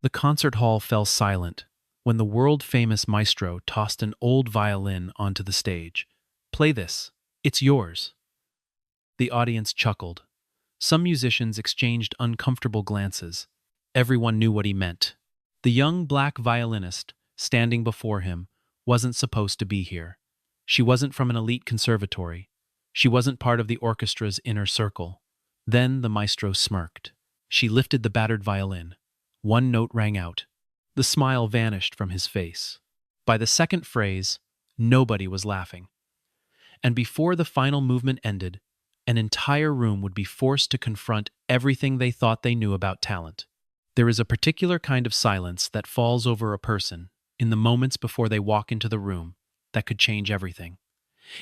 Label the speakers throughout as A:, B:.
A: The concert hall fell silent when the world-famous Maestro tossed an old violin onto the stage. "Play this. It's yours." The audience chuckled. Some musicians exchanged uncomfortable glances. Everyone knew what he meant. The young black violinist, standing before him, wasn't supposed to be here. She wasn't from an elite conservatory. She wasn't part of the orchestra's inner circle. Then the maestro smirked. She lifted the battered violin. One note rang out. The smile vanished from his face. By the second phrase, nobody was laughing. And before the final movement ended, an entire room would be forced to confront everything they thought they knew about talent. There is a particular kind of silence that falls over a person in the moments before they walk into the room that could change everything.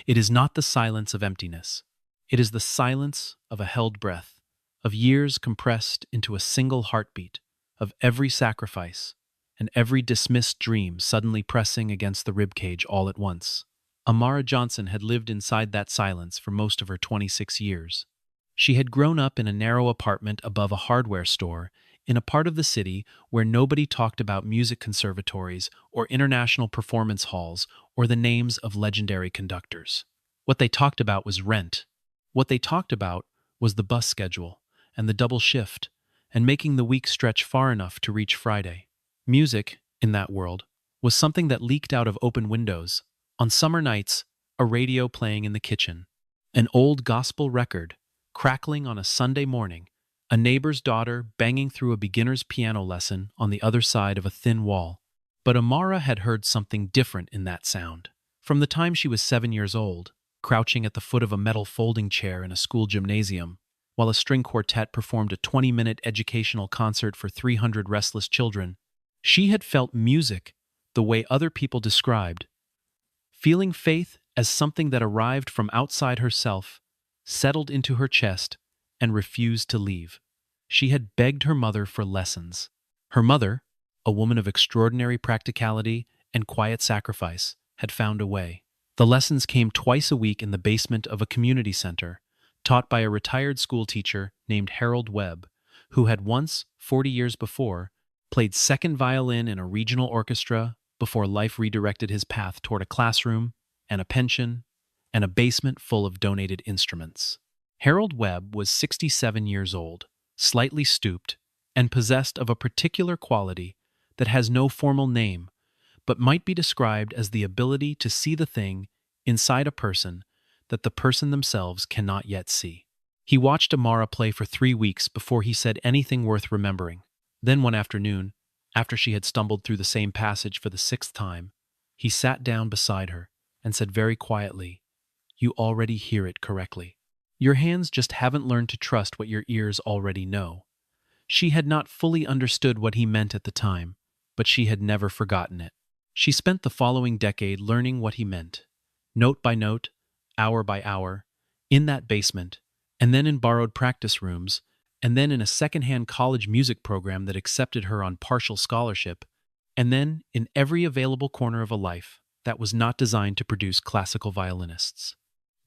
A: It is not the silence of emptiness. It is the silence of a held breath, of years compressed into a single heartbeat, of every sacrifice and every dismissed dream suddenly pressing against the ribcage all at once. Amara Johnson had lived inside that silence for most of her 26 years. She had grown up in a narrow apartment above a hardware store in a part of the city where nobody talked about music conservatories or international performance halls or the names of legendary conductors. What they talked about was rent. What they talked about was the bus schedule and the double shift and making the week stretch far enough to reach Friday. Music, in that world, was something that leaked out of open windows. On summer nights, a radio playing in the kitchen, an old gospel record crackling on a Sunday morning, a neighbor's daughter banging through a beginner's piano lesson on the other side of a thin wall. But Amara had heard something different in that sound. From the time she was 7 years old, crouching at the foot of a metal folding chair in a school gymnasium, while a string quartet performed a 20-minute educational concert for 300 restless children, she had felt music the way other people described. Feeling faith as something that arrived from outside herself, settled into her chest, and refused to leave. She had begged her mother for lessons. Her mother, a woman of extraordinary practicality and quiet sacrifice, had found a way. The lessons came twice a week in the basement of a community center, taught by a retired school teacher named Harold Webb, who had once, 40 years before, played second violin in a regional orchestra before life redirected his path toward a classroom and a pension and a basement full of donated instruments. Harold Webb was 67 years old, slightly stooped, and possessed of a particular quality that has no formal name, but might be described as the ability to see the thing inside a person that the person themselves cannot yet see. He watched Amara play for 3 weeks before he said anything worth remembering. Then one afternoon, after she had stumbled through the same passage for the 6th time, he sat down beside her and said very quietly, "You already hear it correctly. Your hands just haven't learned to trust what your ears already know." She had not fully understood what he meant at the time, but she had never forgotten it. She spent the following decade learning what he meant, note by note, hour by hour, in that basement, and then in borrowed practice rooms, and then in a secondhand college music program that accepted her on partial scholarship, and then in every available corner of a life that was not designed to produce classical violinists.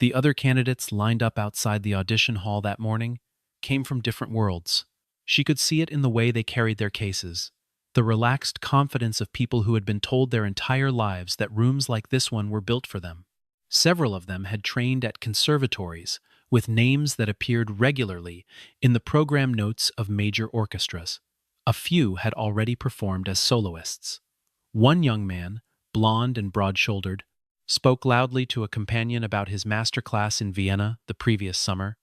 A: The other candidates lined up outside the audition hall that morning came from different worlds. She could see it in the way they carried their cases, the relaxed confidence of people who had been told their entire lives that rooms like this one were built for them. Several of them had trained at conservatories with names that appeared regularly in the program notes of major orchestras. A few had already performed as soloists. One young man, blond and broad-shouldered, spoke loudly to a companion about his master class in Vienna the previous summer,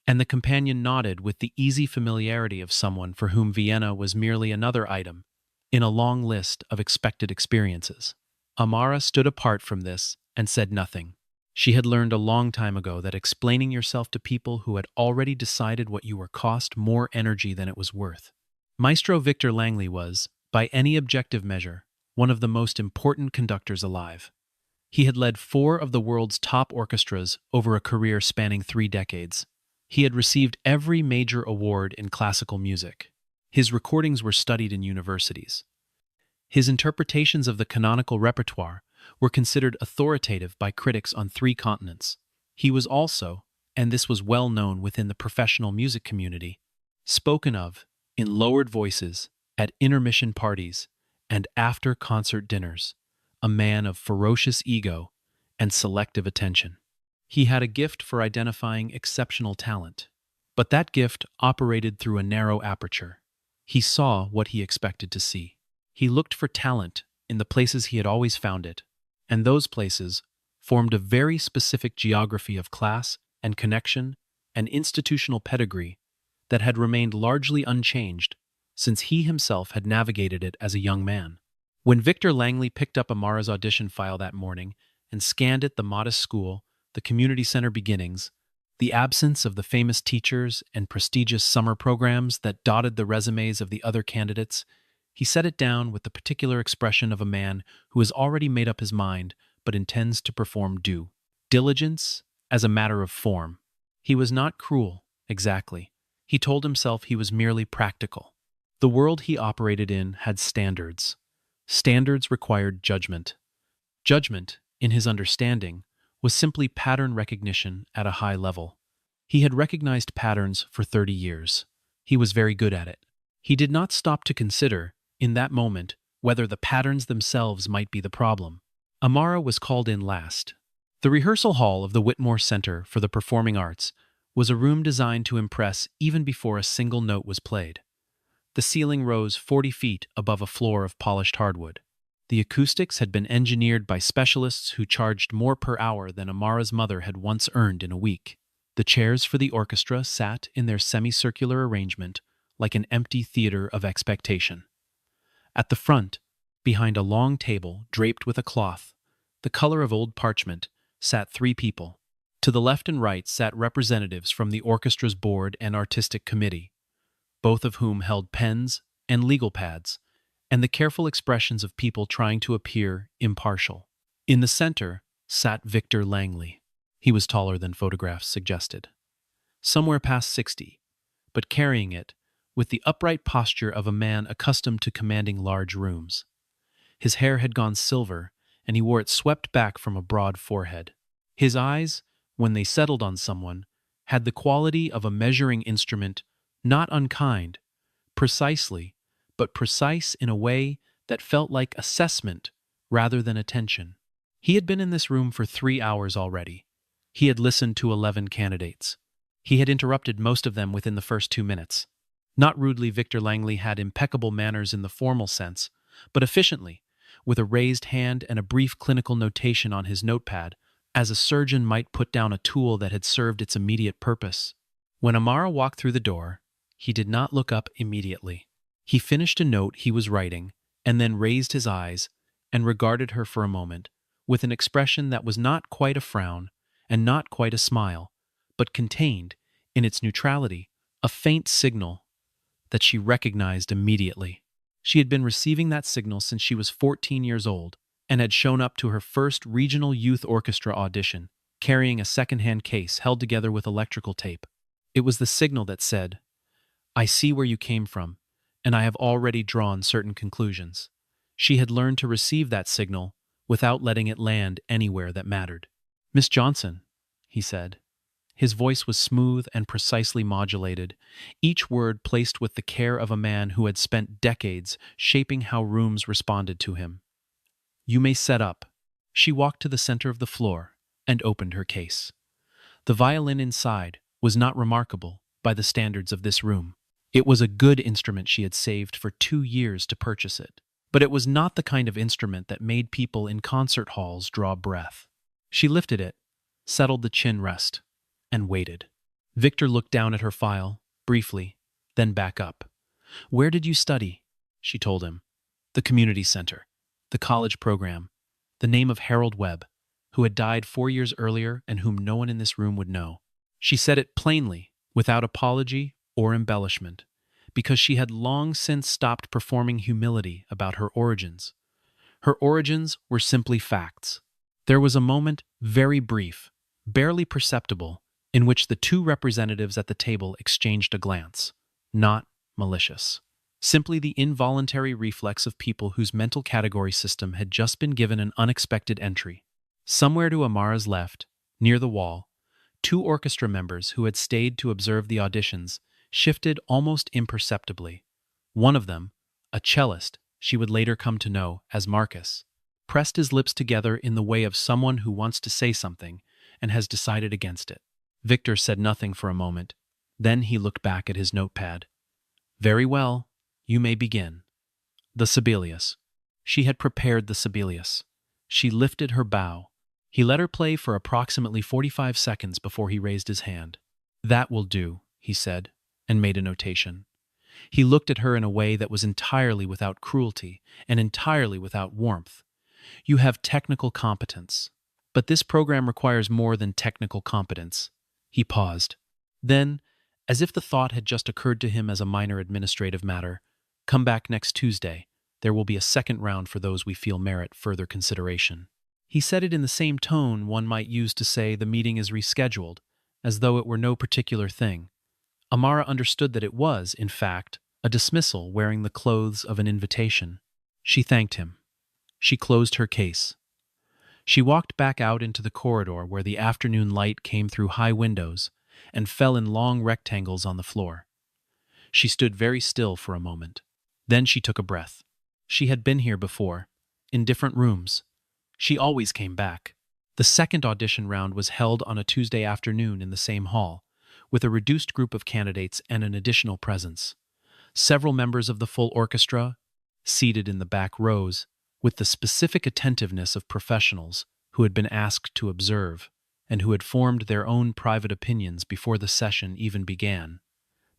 A: and the companion nodded with the easy familiarity of someone for whom Vienna was merely another item in a long list of expected experiences. Amara stood apart from this and said nothing. She had learned a long time ago that explaining yourself to people who had already decided what you were cost more energy than it was worth. Maestro Victor Langley was, by any objective measure, one of the most important conductors alive. He had led 4 of the world's top orchestras over a career spanning 3 decades. He had received every major award in classical music. His recordings were studied in universities. His interpretations of the canonical repertoire were considered authoritative by critics on 3 continents. He was also, and this was well known within the professional music community, spoken of, in lowered voices, at intermission parties, and after-concert dinners, a man of ferocious ego and selective attention. He had a gift for identifying exceptional talent, but that gift operated through a narrow aperture. He saw what he expected to see. He looked for talent in the places he had always found it, and those places formed a very specific geography of class and connection and institutional pedigree that had remained largely unchanged since he himself had navigated it as a young man. When Victor Langley picked up Amara's audition file that morning and scanned it, the modest school, the community center beginnings, the absence of the famous teachers and prestigious summer programs that dotted the resumes of the other candidates, he set it down with the particular expression of a man who has already made up his mind but intends to perform due diligence as a matter of form. He was not cruel, exactly. He told himself he was merely practical. The world he operated in had standards. Standards required judgment. Judgment, in his understanding, was simply pattern recognition at a high level. He had recognized patterns for 30 years. He was very good at it. He did not stop to consider, in that moment, whether the patterns themselves might be the problem. Amara was called in last. The rehearsal hall of the Whitmore Center for the Performing Arts was a room designed to impress even before a single note was played. The ceiling rose 40 feet above a floor of polished hardwood. The acoustics had been engineered by specialists who charged more per hour than Amara's mother had once earned in a week. The chairs for the orchestra sat in their semicircular arrangement like an empty theater of expectation. At the front, behind a long table draped with a cloth, the color of old parchment, sat 3 people. To the left and right sat representatives from the orchestra's board and artistic committee, both of whom held pens and legal pads, and the careful expressions of people trying to appear impartial. In the center sat Victor Langley. He was taller than photographs suggested, somewhere past 60, but carrying it with the upright posture of a man accustomed to commanding large rooms. His hair had gone silver, and he wore it swept back from a broad forehead. His eyes, when they settled on someone, had the quality of a measuring instrument, not unkind, precisely, but precise in a way that felt like assessment rather than attention. He had been in this room for 3 hours already. He had listened to 11 candidates. He had interrupted most of them within the first 2 minutes. Not rudely, Victor Langley had impeccable manners in the formal sense, but efficiently, with a raised hand and a brief clinical notation on his notepad, as a surgeon might put down a tool that had served its immediate purpose. When Amara walked through the door, he did not look up immediately. He finished a note he was writing, and then raised his eyes and regarded her for a moment, with an expression that was not quite a frown and not quite a smile, but contained, in its neutrality, a faint signal that she recognized immediately. She had been receiving that signal since she was 14 years old and had shown up to her first regional youth orchestra audition, carrying a second-hand case held together with electrical tape. It was the signal that said, "I see where you came from, and I have already drawn certain conclusions." She had learned to receive that signal without letting it land anywhere that mattered. "Miss Johnson," he said. His voice was smooth and precisely modulated, each word placed with the care of a man who had spent decades shaping how rooms responded to him. "You may set up." She walked to the center of the floor and opened her case. The violin inside was not remarkable by the standards of this room. It was a good instrument. She had saved for 2 years to purchase it, but it was not the kind of instrument that made people in concert halls draw breath. She lifted it, settled the chin rest, and waited. Victor looked down at her file, briefly, then back up. "Where did you study?" she told him. "The community center, the college program, the name of Harold Webb, who had died 4 years earlier and whom no one in this room would know." She said it plainly, without apology or embellishment, because she had long since stopped performing humility about her origins. Her origins were simply facts. There was a moment, very brief, barely perceptible, in which the 2 representatives at the table exchanged a glance, not malicious. Simply the involuntary reflex of people whose mental category system had just been given an unexpected entry. Somewhere to Amara's left, near the wall, 2 orchestra members who had stayed to observe the auditions shifted almost imperceptibly. One of them, a cellist she would later come to know as Marcus, pressed his lips together in the way of someone who wants to say something and has decided against it. Victor said nothing for a moment. Then he looked back at his notepad. Very well, you may begin. The Sibelius. She had prepared the Sibelius. She lifted her bow. He let her play for approximately 45 seconds before he raised his hand. That will do, he said, and made a notation. He looked at her in a way that was entirely without cruelty and entirely without warmth. You have technical competence. But this program requires more than technical competence. He paused. Then, as if the thought had just occurred to him as a minor administrative matter, come back next Tuesday. There will be a second round for those we feel merit further consideration. He said it in the same tone one might use to say the meeting is rescheduled, as though it were no particular thing. Amara understood that it was, in fact, a dismissal wearing the clothes of an invitation. She thanked him. She closed her case. She walked back out into the corridor where the afternoon light came through high windows and fell in long rectangles on the floor. She stood very still for a moment. Then she took a breath. She had been here before, in different rooms. She always came back. The second audition round was held on a Tuesday afternoon in the same hall, with a reduced group of candidates and an additional presence. Several members of the full orchestra, seated in the back rows, with the specific attentiveness of professionals who had been asked to observe and who had formed their own private opinions before the session even began.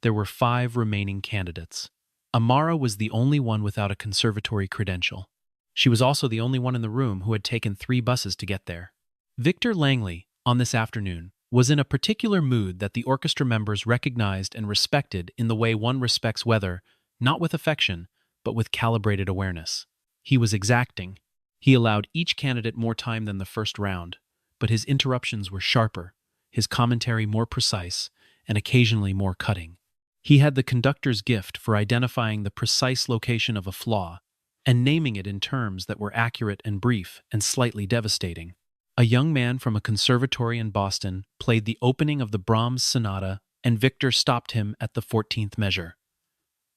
A: There were 5 remaining candidates. Amara was the only one without a conservatory credential. She was also the only one in the room who had taken 3 buses to get there. Victor Langley, on this afternoon, was in a particular mood that the orchestra members recognized and respected in the way one respects weather, not with affection, but with calibrated awareness. He was exacting. He allowed each candidate more time than the first round, but his interruptions were sharper, his commentary more precise, and occasionally more cutting. He had the conductor's gift for identifying the precise location of a flaw and naming it in terms that were accurate and brief and slightly devastating. A young man from a conservatory in Boston played the opening of the Brahms Sonata, and Victor stopped him at the 14th measure.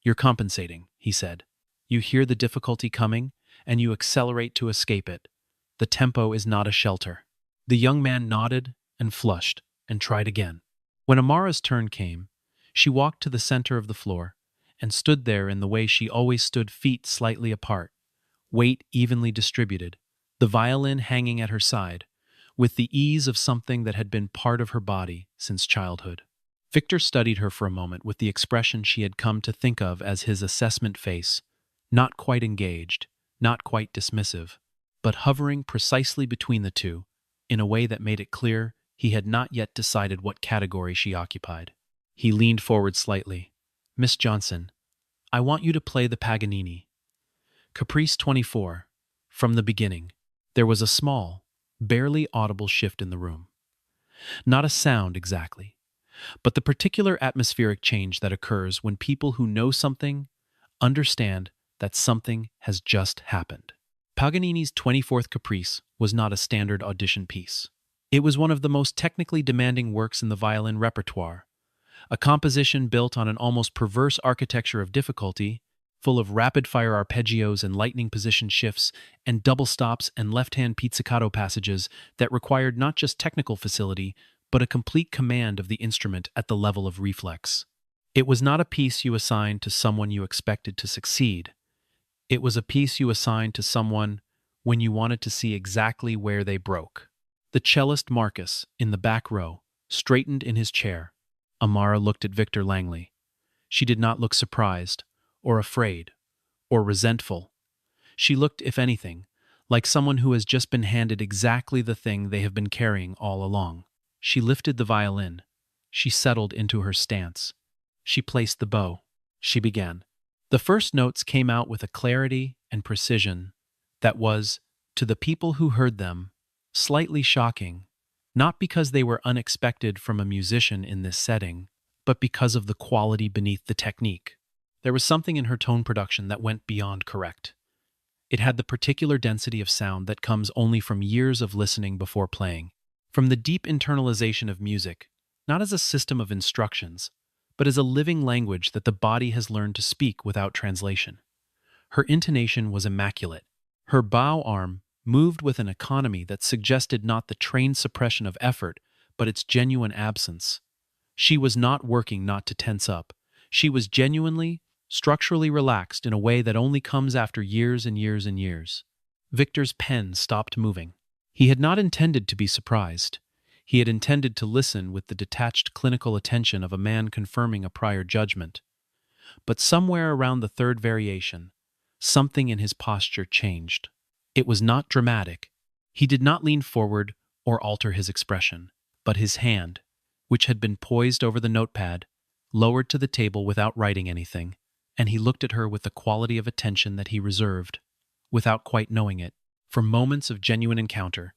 A: "You're compensating," he said. "You hear the difficulty coming, and you accelerate to escape it. The tempo is not a shelter." The young man nodded and flushed and tried again. When Amara's turn came, she walked to the center of the floor and stood there in the way she always stood, feet slightly apart, weight evenly distributed, the violin hanging at her side, with the ease of something that had been part of her body since childhood. Victor studied her for a moment with the expression she had come to think of as his assessment face, not quite engaged, not quite dismissive, but hovering precisely between the two, in a way that made it clear he had not yet decided what category she occupied. He leaned forward slightly. "Miss Johnson, I want you to play the Paganini. Caprice 24, from the beginning." There was a small, barely audible shift in the room. Not a sound exactly, but the particular atmospheric change that occurs when people who know something understand that something has just happened. Paganini's 24th Caprice was not a standard audition piece. It was one of the most technically demanding works in the violin repertoire, a composition built on an almost perverse architecture of difficulty, full of rapid-fire arpeggios and lightning position shifts and double stops and left-hand pizzicato passages that required not just technical facility, but a complete command of the instrument at the level of reflex. It was not a piece you assigned to someone you expected to succeed. It was a piece you assigned to someone when you wanted to see exactly where they broke. The cellist Marcus, in the back row, straightened in his chair. Amara looked at Victor Langley. She did not look surprised, or afraid, or resentful. She looked, if anything, like someone who has just been handed exactly the thing they have been carrying all along. She lifted the violin. She settled into her stance. She placed the bow. She began. The first notes came out with a clarity and precision that was, to the people who heard them, slightly shocking, not because they were unexpected from a musician in this setting, but because of the quality beneath the technique. There was something in her tone production that went beyond correct. It had the particular density of sound that comes only from years of listening before playing, from the deep internalization of music, not as a system of instructions, but as a living language that the body has learned to speak without translation. Her intonation was immaculate. Her bow arm moved with an economy that suggested not the trained suppression of effort, but its genuine absence. She was not working not to tense up. She was genuinely, structurally relaxed in a way that only comes after years and years and years. Victor's pen stopped moving. He had not intended to be surprised. He had intended to listen with the detached clinical attention of a man confirming a prior judgment. But somewhere around the third variation, something in his posture changed. It was not dramatic. He did not lean forward or alter his expression, but his hand, which had been poised over the notepad, lowered to the table without writing anything, and he looked at her with the quality of attention that he reserved, without quite knowing it, for moments of genuine encounter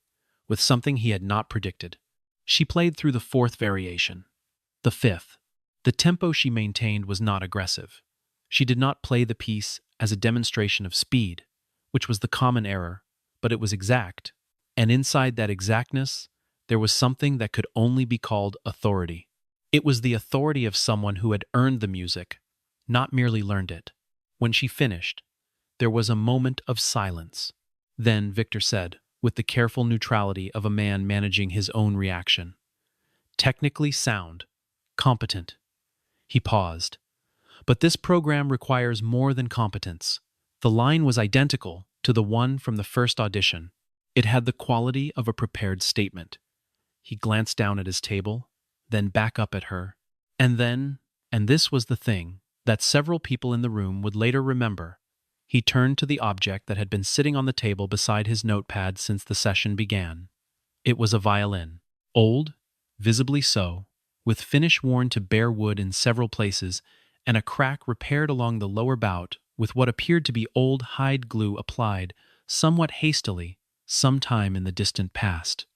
A: with something he had not predicted. She played through the fourth variation. The fifth. The tempo she maintained was not aggressive. She did not play the piece as a demonstration of speed, which was the common error, but it was exact, and inside that exactness, there was something that could only be called authority. It was the authority of someone who had earned the music, not merely learned it. When she finished, there was a moment of silence. Then Victor said, with the careful neutrality of a man managing his own reaction, "Technically sound, competent." He paused. "But this program requires more than competence." The line was identical to the one from the first audition. It had the quality of a prepared statement. He glanced down at his table, then back up at her, and this was the thing that several people in the room would later remember, he turned to the object that had been sitting on the table beside his notepad since the session began. It was a violin, old, visibly so, with finish worn to bare wood in several places, and a crack repaired along the lower bout with what appeared to be old hide glue applied, somewhat hastily, sometime in the distant past.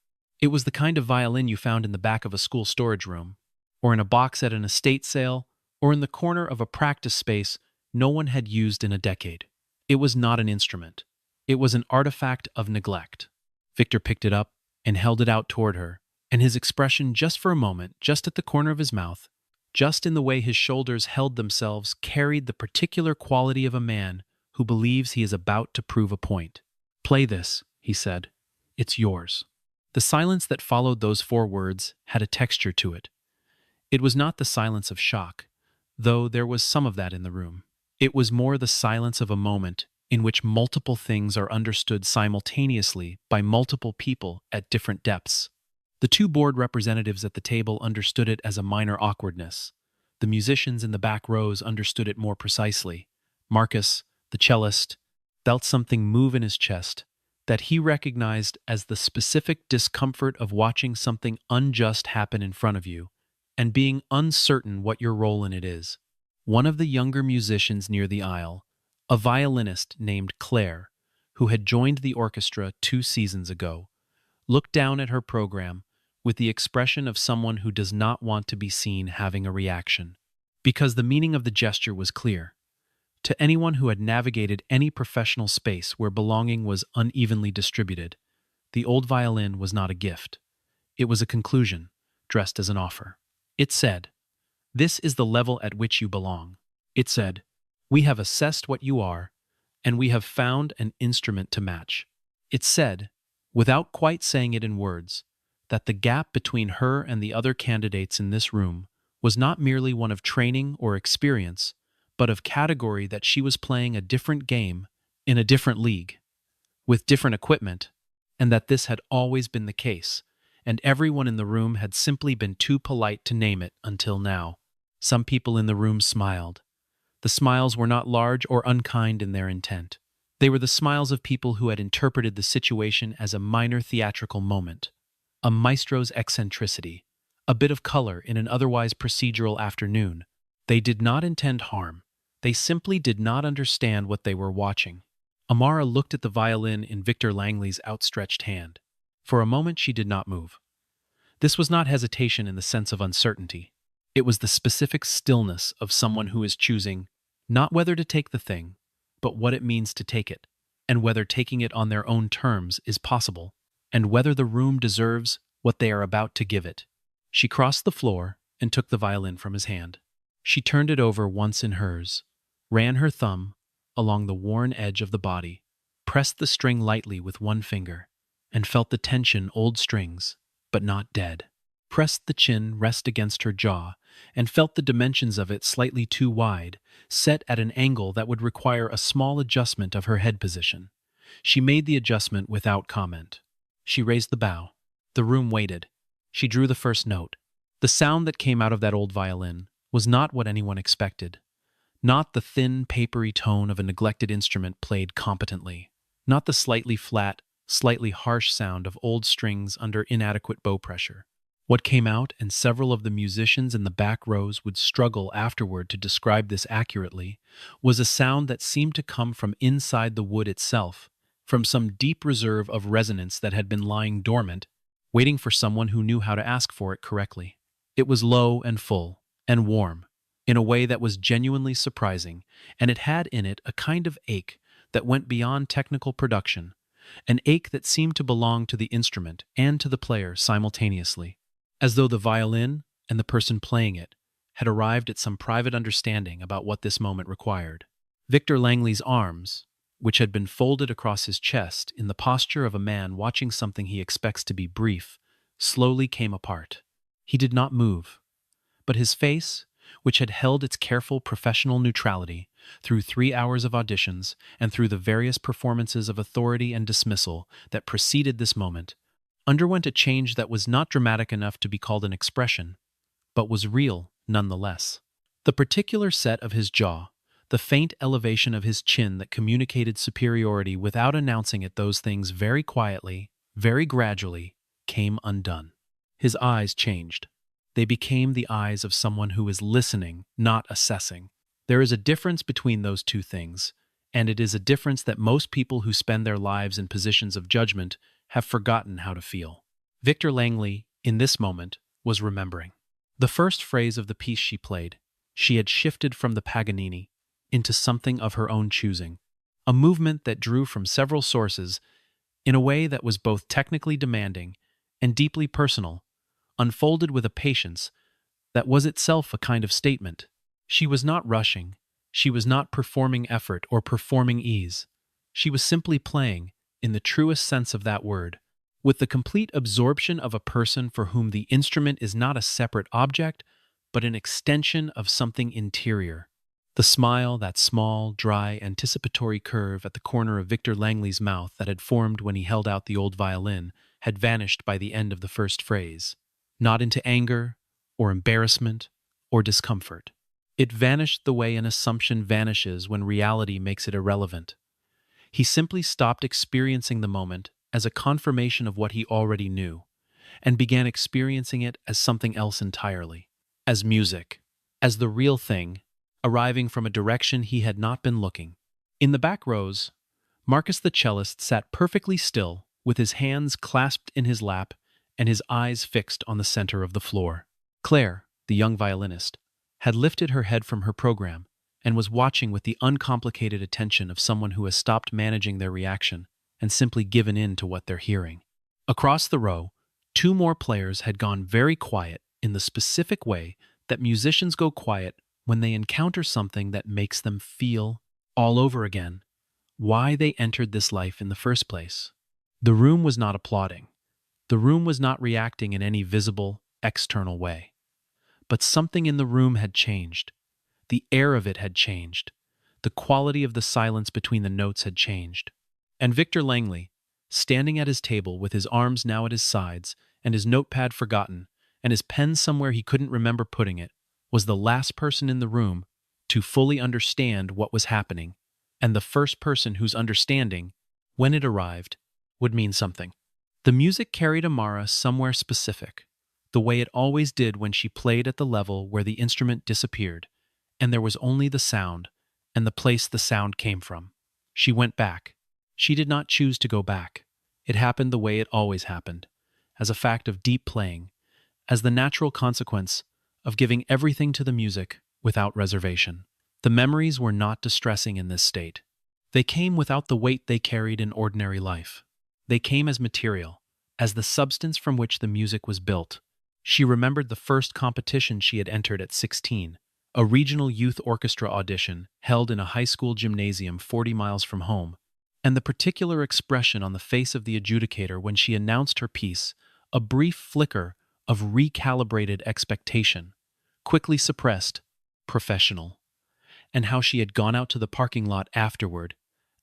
A: It was the kind of violin you found in the back of a school storage room, or in a box at an estate sale, or in the corner of a practice space no one had used in a decade. It was not an instrument. It was an artifact of neglect. Victor picked it up and held it out toward her, and his expression just for a moment, just at the corner of his mouth, just in the way his shoulders held themselves, carried the particular quality of a man who believes he is about to prove a point. "Play this," he said. "It's yours." The silence that followed those 4 words had a texture to it. It was not the silence of shock, though there was some of that in the room. It was more the silence of a moment in which multiple things are understood simultaneously by multiple people at different depths. The 2 board representatives at the table understood it as a minor awkwardness. The musicians in the back rows understood it more precisely. Marcus, the cellist, felt something move in his chest that he recognized as the specific discomfort of watching something unjust happen in front of you and being uncertain what your role in it is. One of the younger musicians near the aisle, a violinist named Claire, who had joined the orchestra 2 seasons ago, looked down at her program with the expression of someone who does not want to be seen having a reaction, because the meaning of the gesture was clear. To anyone who had navigated any professional space where belonging was unevenly distributed, the old violin was not a gift. It was a conclusion, dressed as an offer. It said, "This is the level at which you belong." It said, "We have assessed what you are, and we have found an instrument to match." It said, without quite saying it in words, that the gap between her and the other candidates in this room was not merely one of training or experience, but of category, that she was playing a different game in a different league, with different equipment, and that this had always been the case, and everyone in the room had simply been too polite to name it until now. Some people in the room smiled. The smiles were not large or unkind in their intent. They were the smiles of people who had interpreted the situation as a minor theatrical moment, a maestro's eccentricity, a bit of color in an otherwise procedural afternoon. They did not intend harm. They simply did not understand what they were watching. Amara looked at the violin in Victor Langley's outstretched hand. For a moment she did not move. This was not hesitation in the sense of uncertainty. It was the specific stillness of someone who is choosing not whether to take the thing, but what it means to take it, and whether taking it on their own terms is possible, and whether the room deserves what they are about to give it. She crossed the floor and took the violin from his hand. She turned it over once in hers, ran her thumb along the worn edge of the body, pressed the string lightly with one finger, and felt the tension old strings, but not dead. Pressed the chin rest against her jaw, and felt the dimensions of it slightly too wide, set at an angle that would require a small adjustment of her head position. She made the adjustment without comment. She raised the bow. The room waited. She drew the first note. The sound that came out of that old violin was not what anyone expected. Not the thin, papery tone of a neglected instrument played competently. Not the slightly flat, slightly harsh sound of old strings under inadequate bow pressure. What came out, and several of the musicians in the back rows would struggle afterward to describe this accurately, was a sound that seemed to come from inside the wood itself, from some deep reserve of resonance that had been lying dormant, waiting for someone who knew how to ask for it correctly. It was low and full, and warm, in a way that was genuinely surprising, and it had in it a kind of ache that went beyond technical production, an ache that seemed to belong to the instrument and to the player simultaneously, as though the violin and the person playing it had arrived at some private understanding about what this moment required. Victor Langley's arms, which had been folded across his chest in the posture of a man watching something he expects to be brief, slowly came apart. He did not move, but his face, which had held its careful professional neutrality through 3 hours of auditions and through the various performances of authority and dismissal that preceded this moment, underwent a change that was not dramatic enough to be called an expression, but was real nonetheless. The particular set of his jaw, the faint elevation of his chin that communicated superiority without announcing it, those things very quietly, very gradually, came undone. His eyes changed. They became the eyes of someone who is listening, not assessing. There is a difference between those two things, and it is a difference that most people who spend their lives in positions of judgment have forgotten how to feel. Victor Langley, in this moment, was remembering. The first phrase of the piece she played, she had shifted from the Paganini into something of her own choosing, a movement that drew from several sources in a way that was both technically demanding and deeply personal, unfolded with a patience that was itself a kind of statement. She was not rushing, she was not performing effort or performing ease. She was simply playing, in the truest sense of that word, with the complete absorption of a person for whom the instrument is not a separate object, but an extension of something interior. The smile, that small, dry, anticipatory curve at the corner of Victor Langley's mouth that had formed when he held out the old violin, had vanished by the end of the first phrase, not into anger, or embarrassment, or discomfort. It vanished the way an assumption vanishes when reality makes it irrelevant. He simply stopped experiencing the moment as a confirmation of what he already knew, and began experiencing it as something else entirely, as music, as the real thing, arriving from a direction he had not been looking. In the back rows, Marcus the cellist sat perfectly still, with his hands clasped in his lap and his eyes fixed on the center of the floor. Claire, the young violinist, had lifted her head from her program and was watching with the uncomplicated attention of someone who has stopped managing their reaction and simply given in to what they're hearing. Across the row, 2 more players had gone very quiet in the specific way that musicians go quiet when they encounter something that makes them feel, all over again, why they entered this life in the first place. The room was not applauding. The room was not reacting in any visible, external way. But something in the room had changed. The air of it had changed. The quality of the silence between the notes had changed. And Victor Langley, standing at his table with his arms now at his sides and his notepad forgotten and his pen somewhere he couldn't remember putting it, was the last person in the room to fully understand what was happening, and the first person whose understanding, when it arrived, would mean something. The music carried Amara somewhere specific, the way it always did when she played at the level where the instrument disappeared, and there was only the sound, and the place the sound came from. She went back. She did not choose to go back. It happened the way it always happened, as a fact of deep playing, as the natural consequence of giving everything to the music without reservation. The memories were not distressing in this state. They came without the weight they carried in ordinary life. They came as material, as the substance from which the music was built. She remembered the first competition she had entered at 16, a regional youth orchestra audition held in a high school gymnasium 40 miles from home, and the particular expression on the face of the adjudicator when she announced her piece, a brief flicker of recalibrated expectation, quickly suppressed, professional, and how she had gone out to the parking lot afterward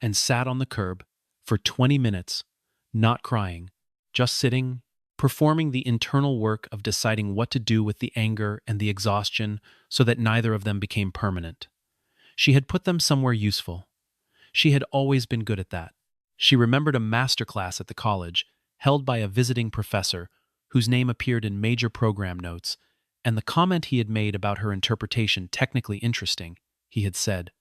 A: and sat on the curb for 20 minutes, not crying, just sitting, performing the internal work of deciding what to do with the anger and the exhaustion so that neither of them became permanent. She had put them somewhere useful. She had always been good at that. She remembered a master class at the college, held by a visiting professor, whose name appeared in major program notes, and the comment he had made about her interpretation technically interesting, he had said,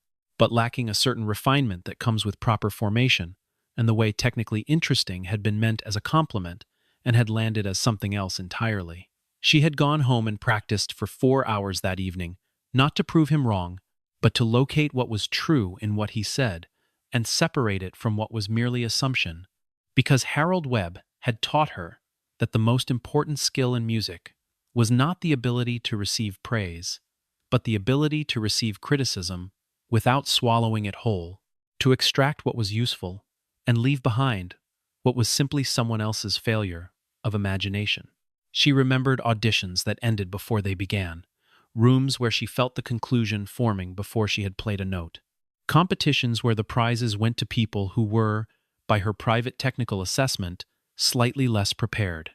A: but lacking a certain refinement that comes with proper formation, and the way technically interesting had been meant as a compliment and had landed as something else entirely. She had gone home and practiced for 4 hours that evening, not to prove him wrong, but to locate what was true in what he said and separate it from what was merely assumption, because Harold Webb had taught her that the most important skill in music was not the ability to receive praise, but the ability to receive criticism without swallowing it whole, to extract what was useful and leave behind what was simply someone else's failure of imagination. She remembered auditions that ended before they began, rooms where she felt the conclusion forming before she had played a note, competitions where the prizes went to people who were, by her private technical assessment, slightly less prepared.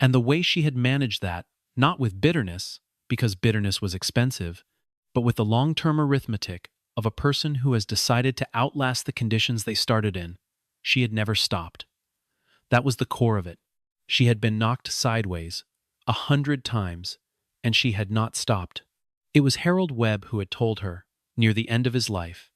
A: And the way she had managed that, not with bitterness, because bitterness was expensive, but with the long-term arithmetic of a person who has decided to outlast the conditions they started in, she had never stopped. That was the core of it. She had been knocked sideways 100 times, and she had not stopped. It was Harold Webb who had told her, near the end of his life,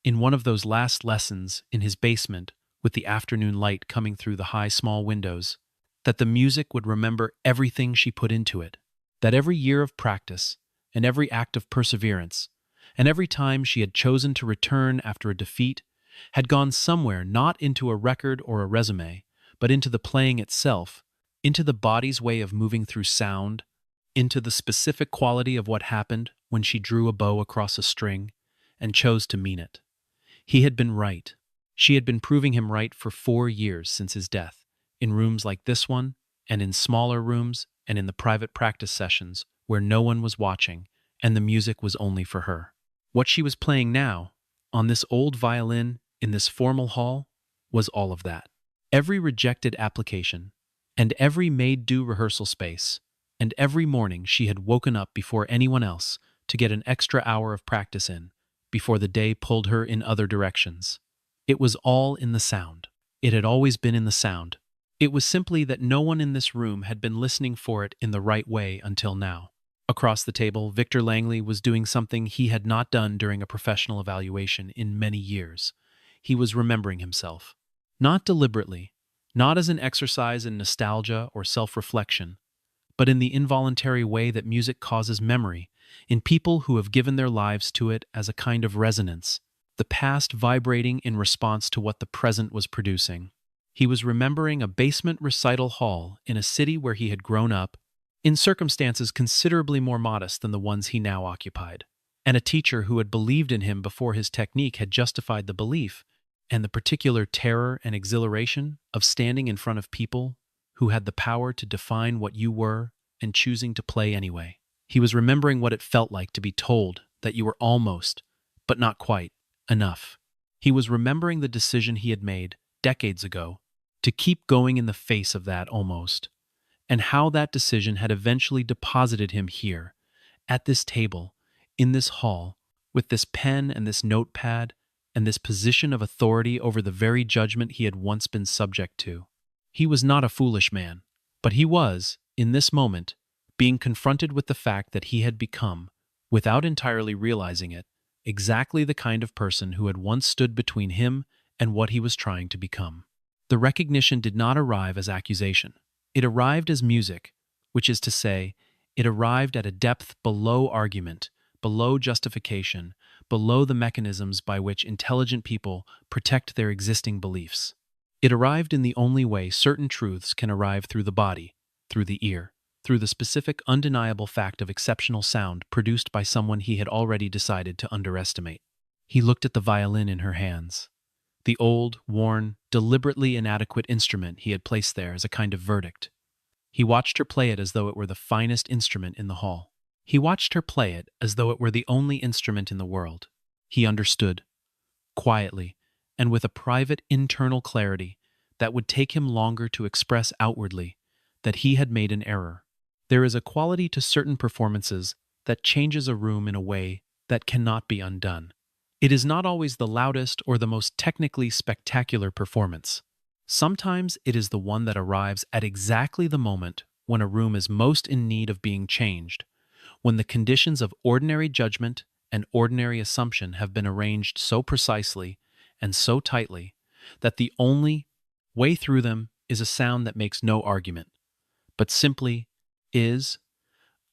A: in one of those last lessons in his basement with the afternoon light coming through the high small windows, that the music would remember everything she put into it, that every year of practice and every act of perseverance, and every time she had chosen to return after a defeat, had gone somewhere not into a record or a resume, but into the playing itself, into the body's way of moving through sound, into the specific quality of what happened when she drew a bow across a string and chose to mean it. He had been right. She had been proving him right for 4 years since his death, in rooms like this one, and in smaller rooms, and in the private practice sessions where no one was watching and the music was only for her. What she was playing now, on this old violin in this formal hall, was all of that. Every rejected application, and every made-do rehearsal space, and every morning she had woken up before anyone else to get an extra hour of practice in, before the day pulled her in other directions. It was all in the sound. It had always been in the sound. It was simply that no one in this room had been listening for it in the right way until now. Across the table, Victor Langley was doing something he had not done during a professional evaluation in many years. He was remembering himself. Not deliberately, not as an exercise in nostalgia or self-reflection, but in the involuntary way that music causes memory, in people who have given their lives to it as a kind of resonance, the past vibrating in response to what the present was producing. He was remembering a basement recital hall in a city where he had grown up, in circumstances considerably more modest than the ones he now occupied, and a teacher who had believed in him before his technique had justified the belief, and the particular terror and exhilaration of standing in front of people who had the power to define what you were and choosing to play anyway. He was remembering what it felt like to be told that you were almost, but not quite, enough. He was remembering the decision he had made decades ago to keep going in the face of that almost, and how that decision had eventually deposited him here, at this table, in this hall, with this pen and this notepad, and this position of authority over the very judgment he had once been subject to. He was not a foolish man, but he was, in this moment, being confronted with the fact that he had become, without entirely realizing it, exactly the kind of person who had once stood between him and what he was trying to become. The recognition did not arrive as accusation. It arrived as music, which is to say, it arrived at a depth below argument, below justification, below the mechanisms by which intelligent people protect their existing beliefs. It arrived in the only way certain truths can arrive through the body, through the ear, through the specific, undeniable fact of exceptional sound produced by someone he had already decided to underestimate. He looked at the violin in her hands, the old, worn, deliberately inadequate instrument he had placed there as a kind of verdict. He watched her play it as though it were the finest instrument in the hall. He watched her play it as though it were the only instrument in the world. He understood, quietly, and with a private internal clarity that would take him longer to express outwardly, that he had made an error. There is a quality to certain performances that changes a room in a way that cannot be undone. It is not always the loudest or the most technically spectacular performance. Sometimes it is the one that arrives at exactly the moment when a room is most in need of being changed, when the conditions of ordinary judgment and ordinary assumption have been arranged so precisely and so tightly that the only way through them is a sound that makes no argument, but simply is,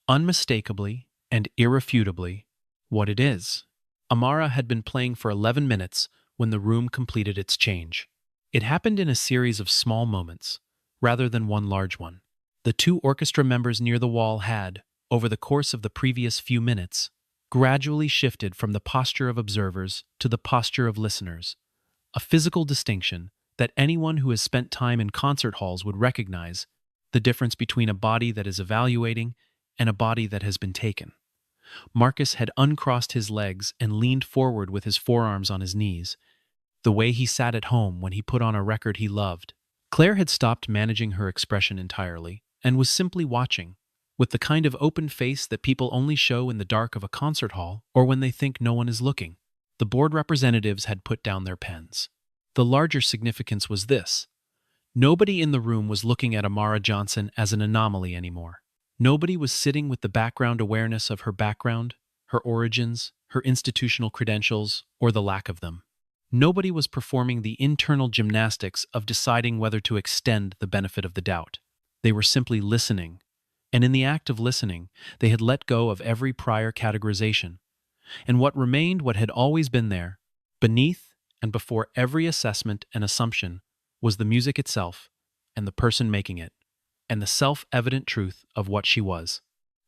A: unmistakably and irrefutably, what it is. Amara had been playing for 11 minutes when the room completed its change. It happened in a series of small moments, rather than one large one. The two orchestra members near the wall had, over the course of the previous few minutes, gradually shifted from the posture of observers to the posture of listeners, a physical distinction that anyone who has spent time in concert halls would recognize, the difference between a body that is evaluating and a body that has been taken. Marcus had uncrossed his legs and leaned forward with his forearms on his knees, the way he sat at home when he put on a record he loved. Claire had stopped managing her expression entirely and was simply watching, with the kind of open face that people only show in the dark of a concert hall or when they think no one is looking. The board representatives had put down their pens. The larger significance was this: nobody in the room was looking at Amara Johnson as an anomaly anymore. Nobody was sitting with the background awareness of her background, her origins, her institutional credentials, or the lack of them. Nobody was performing the internal gymnastics of deciding whether to extend the benefit of the doubt. They were simply listening, and in the act of listening, they had let go of every prior categorization. And what remained, what had always been there, beneath and before every assessment and assumption, was the music itself, and the person making it, and the self-evident truth of what she was.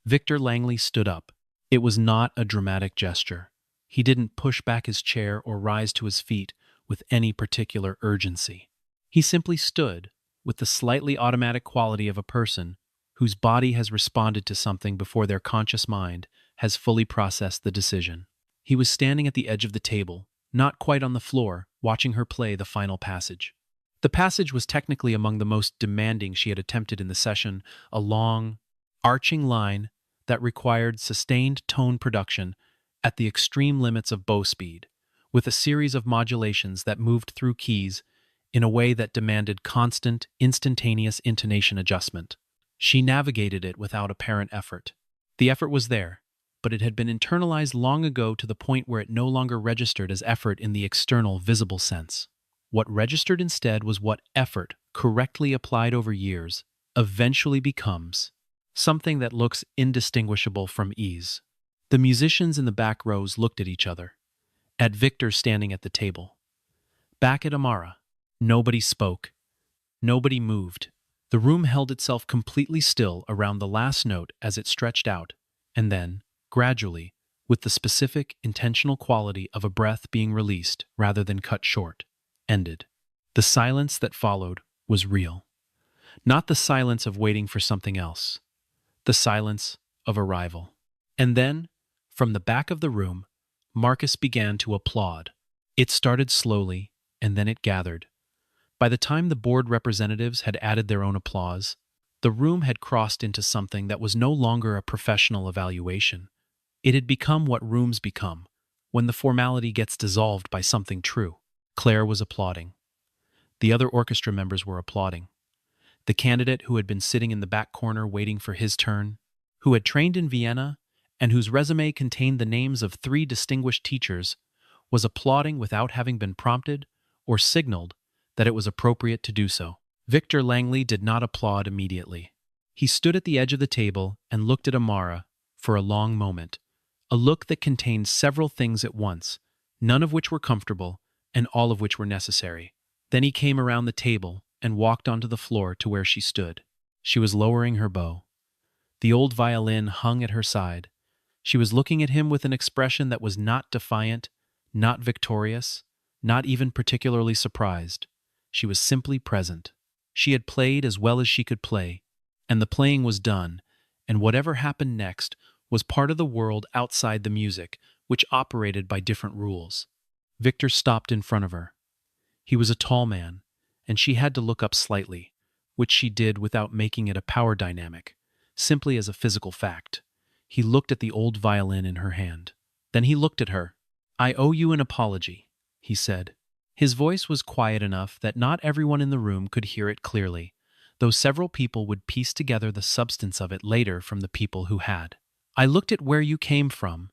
A: Victor Langley stood up. It was not a dramatic gesture. He didn't push back his chair or rise to his feet with any particular urgency. He simply stood, with the slightly automatic quality of a person whose body has responded to something before their conscious mind has fully processed the decision. He was standing at the edge of the table, not quite on the floor, watching her play the final passage. The passage was technically among the most demanding she had attempted in the session, a long, arching line that required sustained tone production at the extreme limits of bow speed, with a series of modulations that moved through keys in a way that demanded constant, instantaneous intonation adjustment. She navigated it without apparent effort. The effort was there, but it had been internalized long ago to the point where it no longer registered as effort in the external, visible sense. What registered instead was what effort, correctly applied over years, eventually becomes: something that looks indistinguishable from ease. The musicians in the back rows looked at each other, at Victor standing at the table. Back at Amara, nobody spoke, nobody moved. The room held itself completely still around the last note as it stretched out, and then, gradually, with the specific, intentional quality of a breath being released rather than cut short, ended. The silence that followed was real. Not the silence of waiting for something else. The silence of arrival. And then, from the back of the room, Marcus began to applaud. It started slowly, and then it gathered. By the time the board representatives had added their own applause, the room had crossed into something that was no longer a professional evaluation. It had become what rooms become, when the formality gets dissolved by something true. Claire was applauding. The other orchestra members were applauding. The candidate who had been sitting in the back corner waiting for his turn, who had trained in Vienna and whose resume contained the names of 3 distinguished teachers, was applauding without having been prompted or signaled that it was appropriate to do so. Victor Langley did not applaud immediately. He stood at the edge of the table and looked at Amara for a long moment, a look that contained several things at once, none of which were comfortable and all of which were necessary. Then he came around the table and walked onto the floor to where she stood. She was lowering her bow. The old violin hung at her side. She was looking at him with an expression that was not defiant, not victorious, not even particularly surprised. She was simply present. She had played as well as she could play, and the playing was done, and whatever happened next was part of the world outside the music, which operated by different rules. Victor stopped in front of her. He was a tall man, and she had to look up slightly, which she did without making it a power dynamic, simply as a physical fact. He looked at the old violin in her hand. Then he looked at her. "I owe you an apology," he said. His voice was quiet enough that not everyone in the room could hear it clearly, though several people would piece together the substance of it later from the people who had. "I looked at where you came from,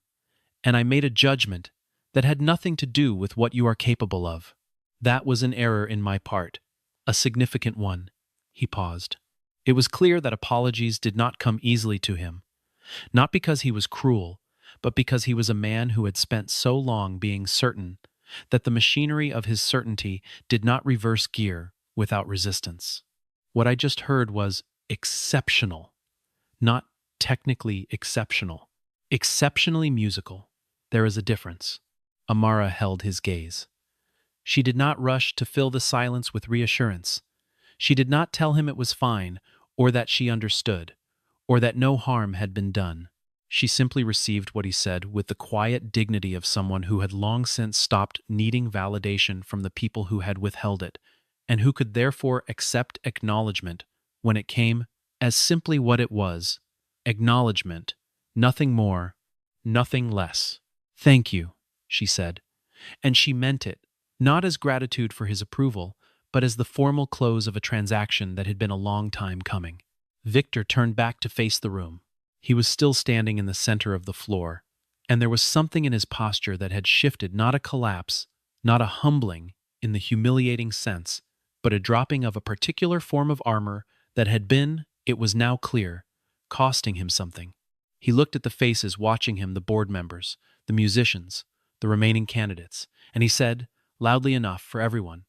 A: and I made a judgment that had nothing to do with what you are capable of. That was an error in my part, a significant one." He paused. It was clear that apologies did not come easily to him, not because he was cruel, but because he was a man who had spent so long being certain that the machinery of his certainty did not reverse gear without resistance. What I just heard was exceptional, not technically exceptional. Exceptionally musical. There is a difference. Amara held his gaze. She did not rush to fill the silence with reassurance. She did not tell him it was fine, or that she understood, or that no harm had been done. She simply received what he said with the quiet dignity of someone who had long since stopped needing validation from the people who had withheld it, and who could therefore accept acknowledgement when it came as simply what it was: acknowledgement, nothing more, nothing less. "Thank you," she said, and she meant it, not as gratitude for his approval, but as the formal close of a transaction that had been a long time coming. Victor turned back to face the room. He was still standing in the center of the floor, and there was something in his posture that had shifted, not a collapse, not a humbling in the humiliating sense, but a dropping of a particular form of armor that had been, it was now clear, costing him something. He looked at the faces watching him, the board members, the musicians, the remaining candidates, and he said, loudly enough for everyone,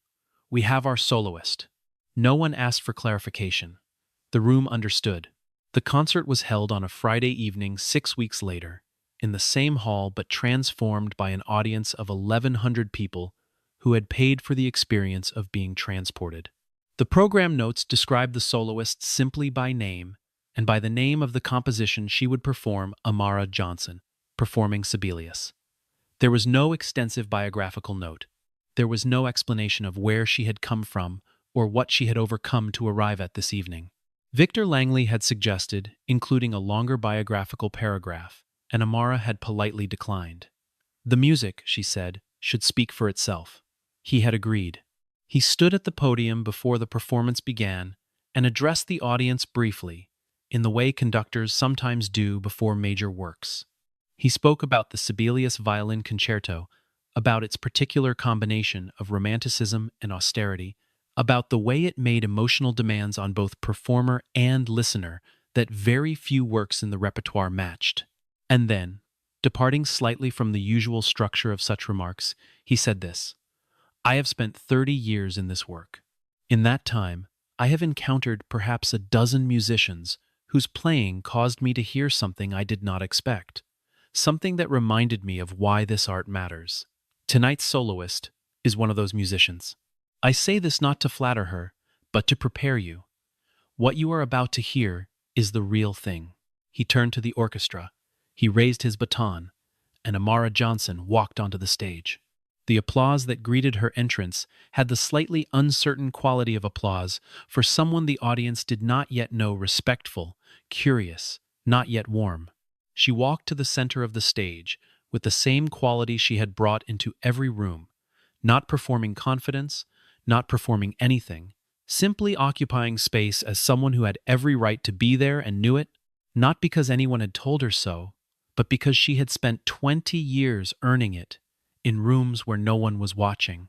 A: "We have our soloist." No one asked for clarification. The room understood. The concert was held on a Friday evening 6 weeks later, in the same hall but transformed by an audience of 1,100 people who had paid for the experience of being transported. The program notes described the soloist simply by name, and by the name of the composition she would perform: Amara Johnson, performing Sibelius. There was no extensive biographical note. There was no explanation of where she had come from or what she had overcome to arrive at this evening. Victor Langley had suggested including a longer biographical paragraph, and Amara had politely declined. The music, she said, should speak for itself. He had agreed. He stood at the podium before the performance began and addressed the audience briefly, in the way conductors sometimes do before major works. He spoke about the Sibelius Violin Concerto, about its particular combination of romanticism and austerity, about the way it made emotional demands on both performer and listener that very few works in the repertoire matched. And then, departing slightly from the usual structure of such remarks, he said this: "I have spent 30 years in this work. In that time, I have encountered perhaps a dozen musicians whose playing caused me to hear something I did not expect, something that reminded me of why this art matters. Tonight's soloist is one of those musicians. I say this not to flatter her, but to prepare you. What you are about to hear is the real thing." He turned to the orchestra. He raised his baton, and Amara Johnson walked onto the stage. The applause that greeted her entrance had the slightly uncertain quality of applause for someone the audience did not yet know: respectful, curious, not yet warm. She walked to the center of the stage with the same quality she had brought into every room, not performing confidence, not performing anything, simply occupying space as someone who had every right to be there and knew it, not because anyone had told her so, but because she had spent 20 years earning it, in rooms where no one was watching.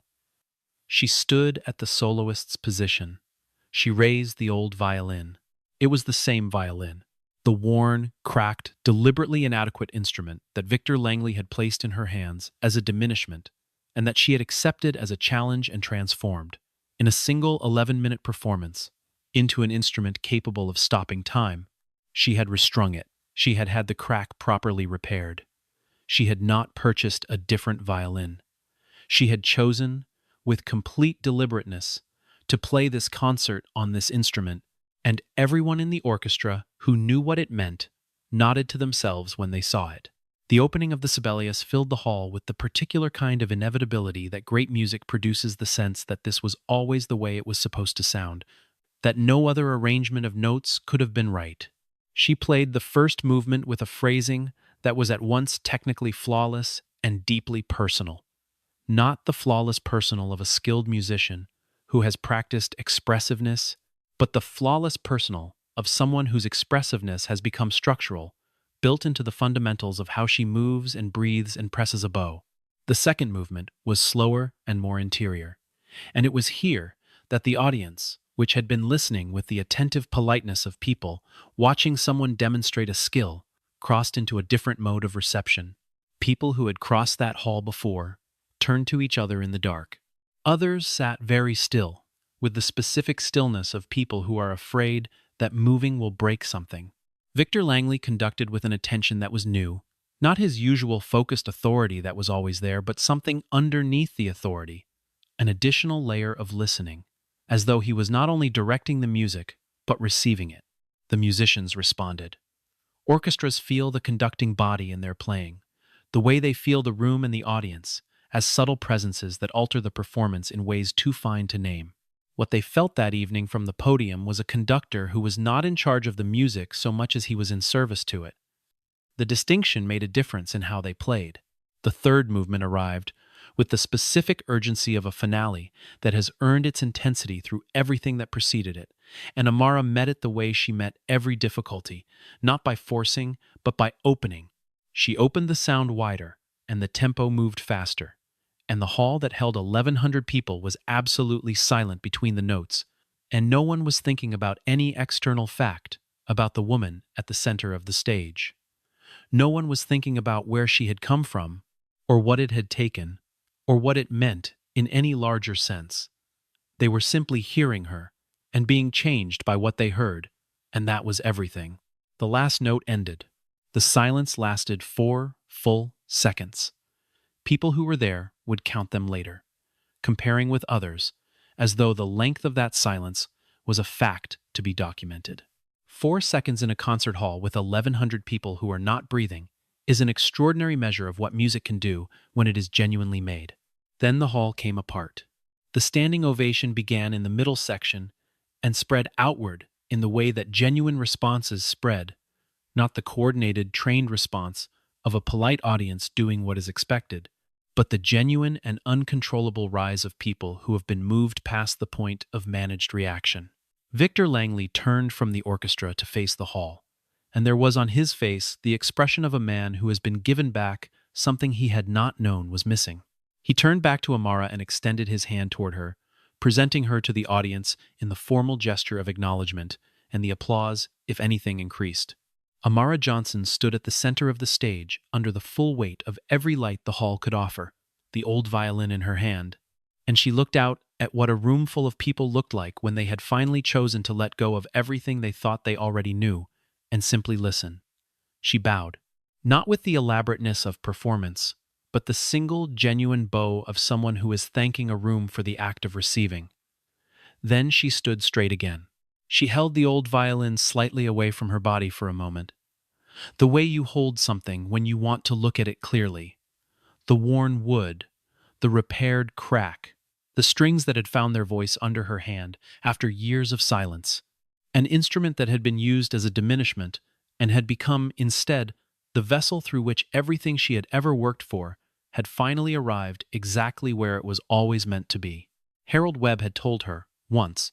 A: She stood at the soloist's position. She raised the old violin. It was the same violin, the worn, cracked, deliberately inadequate instrument that Victor Langley had placed in her hands as a diminishment, and that she had accepted as a challenge and transformed, in a single 11-minute performance, into an instrument capable of stopping time. She had restrung it. She had had the crack properly repaired. She had not purchased a different violin. She had chosen, with complete deliberateness, to play this concert on this instrument, and everyone in the orchestra who knew what it meant nodded to themselves when they saw it. The opening of the Sibelius filled the hall with the particular kind of inevitability that great music produces, the sense that this was always the way it was supposed to sound, that no other arrangement of notes could have been right. She played the first movement with a phrasing that was at once technically flawless and deeply personal. Not the flawless personal of a skilled musician who has practiced expressiveness, but the flawless personal of someone whose expressiveness has become structural, built into the fundamentals of how she moves and breathes and presses a bow. The second movement was slower and more interior, and it was here that the audience, which had been listening with the attentive politeness of people watching someone demonstrate a skill, crossed into a different mode of reception. People who had crossed that hall before turned to each other in the dark. Others sat very still, with the specific stillness of people who are afraid that moving will break something. Victor Langley conducted with an attention that was new, not his usual focused authority that was always there, but something underneath the authority, an additional layer of listening, as though he was not only directing the music, but receiving it. The musicians responded. Orchestras feel the conducting body in their playing, the way they feel the room and the audience, as subtle presences that alter the performance in ways too fine to name. What they felt that evening from the podium was a conductor who was not in charge of the music so much as he was in service to it. The distinction made a difference in how they played. The third movement arrived with the specific urgency of a finale that has earned its intensity through everything that preceded it, and Amara met it the way she met every difficulty, not by forcing, but by opening. She opened the sound wider, and the tempo moved faster, and the hall that held 1,100 people was absolutely silent between the notes, and no one was thinking about any external fact about the woman at the center of the stage. No one was thinking about where she had come from, or what it had taken, or what it meant in any larger sense. They were simply hearing her, and being changed by what they heard, and that was everything. The last note ended. The silence lasted 4 full seconds. People who were there would count them later, comparing with others, as though the length of that silence was a fact to be documented. 4 seconds in a concert hall with 1,100 people who are not breathing is an extraordinary measure of what music can do when it is genuinely made. Then the hall came apart. The standing ovation began in the middle section and spread outward in the way that genuine responses spread, not the coordinated, trained response of a polite audience doing what is expected, but the genuine and uncontrollable rise of people who have been moved past the point of managed reaction. Victor Langley turned from the orchestra to face the hall, and there was on his face the expression of a man who has been given back something he had not known was missing. He turned back to Amara and extended his hand toward her, presenting her to the audience in the formal gesture of acknowledgement, and the applause, if anything, increased. Amara Johnson stood at the center of the stage under the full weight of every light the hall could offer, the old violin in her hand, and she looked out at what a room full of people looked like when they had finally chosen to let go of everything they thought they already knew and simply listen. She bowed, not with the elaborateness of performance, but the single genuine bow of someone who is thanking a room for the act of receiving. Then she stood straight again. She held the old violin slightly away from her body for a moment. The way you hold something when you want to look at it clearly. The worn wood, the repaired crack, the strings that had found their voice under her hand after years of silence, an instrument that had been used as a diminishment and had become, instead, the vessel through which everything she had ever worked for had finally arrived exactly where it was always meant to be. Harold Webb had told her, once,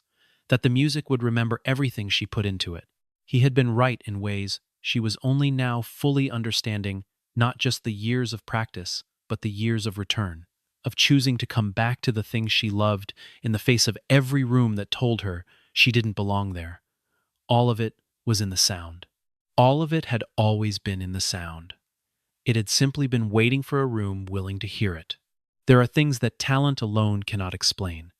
A: that the music would remember everything she put into it. He had been right in ways she was only now fully understanding, not just the years of practice, but the years of return, of choosing to come back to the things she loved in the face of every room that told her she didn't belong there. All of it was in the sound. All of it had always been in the sound. It had simply been waiting for a room willing to hear it. There are things that talent alone cannot explain.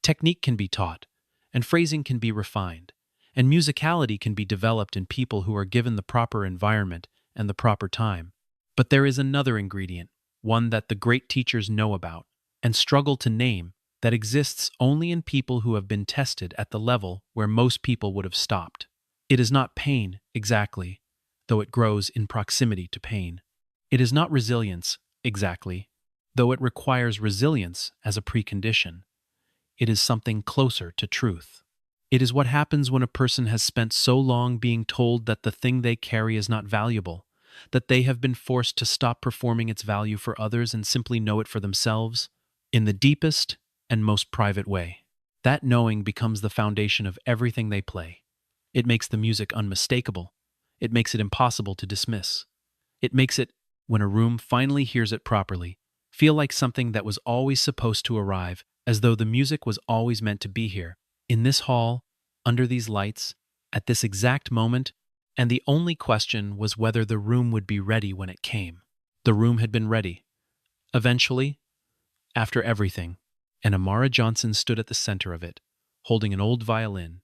A: Technique can be taught, and phrasing can be refined, and musicality can be developed in people who are given the proper environment and the proper time. But there is another ingredient, one that the great teachers know about and struggle to name, that exists only in people who have been tested at the level where most people would have stopped. It is not pain, exactly, though it grows in proximity to pain. It is not resilience, exactly, though it requires resilience as a precondition. It is something closer to truth. It is what happens when a person has spent so long being told that the thing they carry is not valuable, that they have been forced to stop performing its value for others and simply know it for themselves, in the deepest and most private way. That knowing becomes the foundation of everything they play. It makes the music unmistakable. It makes it impossible to dismiss. It makes it, when a room finally hears it properly, feel like something that was always supposed to arrive, as though the music was always meant to be here, in this hall, under these lights, at this exact moment, and the only question was whether the room would be ready when it came. The room had been ready. Eventually, after everything, and Amara Johnson stood at the center of it, holding an old violin,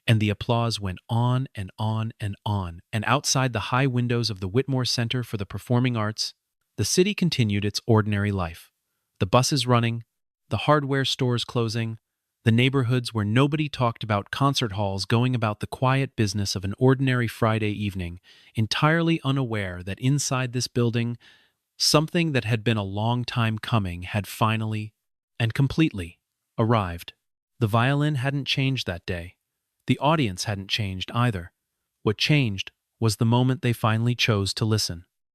A: and the applause went on and on and on, and outside the high windows of the Whitmore Center for the Performing Arts, the city continued its ordinary life. The buses running, the hardware stores closing, the neighborhoods where nobody talked about concert halls going about the quiet business of an ordinary Friday evening, entirely unaware that inside this building, something that had been a long time coming had finally and completely arrived. The violin hadn't changed that day. The audience hadn't changed either. What changed was the moment they finally chose to listen.